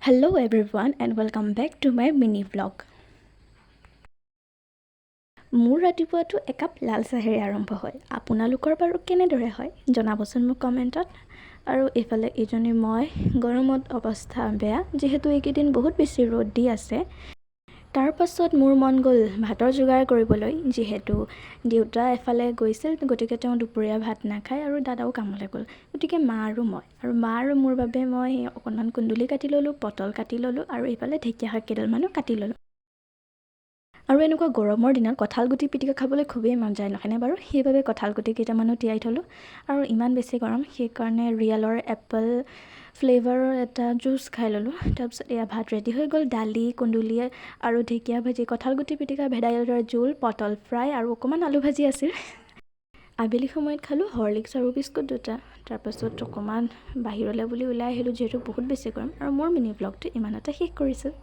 Hello everyone and welcome back to my mini vlog. মোৰ ৰাতিপুৱাটো একাপ লাল চাহেৰে আৰম্ভ হয়। আপোনালোকৰ বাৰু কেনেদৰে হয় জনাবচোন মোক কমেণ্টত। আৰু এইফালে ইজনী মই গৰমত অৱস্থা বেয়া যিহেতু এইকেইদিন বহুত বেছি ৰ'দ দি আছে। তাৰ পাছত মোৰ মন গ'ল ভাতৰ যোগাৰ কৰিবলৈ যিহেতু দেউতা এফালে গৈছিল গতিকে তেওঁ দুপৰীয়া ভাত নাখায় আৰু দাদাও কামলৈ গ'ল। গতিকে মা আৰু মোৰ বাবে মই অকণমান কুন্দুলি কাটি ল'লোঁ, পটল কাটি ল'লোঁ আৰু এইফালে ঢেকীয়া শাক কেইডালমানো কাটি ল'লোঁ। আৰু এনেকুৱা গৰমৰ দিনত কঁঠাল গুটি পিটিকা খাবলৈ খুবেই মন যায় নহয়নে বাৰু? সেইবাবে কঁঠাল গুটি কেইটামানো তিয়াই থ'লোঁ আৰু ইমান বেছি গৰম সেইকাৰণে ৰিয়েলৰ এপল ফ্লেভাৰৰ এটা জুচ খাই ল'লোঁ। তাৰপিছত এয়া ভাত ৰেডি হৈ গ'ল, দালি, কুন্দুলি আৰু ঢেকীয়া ভাজি, কঁঠাল গুটি পিটিকা, ভেদাইলতাৰ জোল, পটল ফ্ৰাই আৰু অকণমান আলু ভাজি আছিল। আবেলি সময়ত খালোঁ হৰলিক্স আৰু বিস্কুট দুটা। তাৰপাছত অকণমান বাহিৰলৈ বুলি ওলাই আহিলোঁ যিহেতু বহুত বেছি গৰম আৰু মোৰ মিনি ব্লগটো ইমানতে শেষ কৰিছোঁ।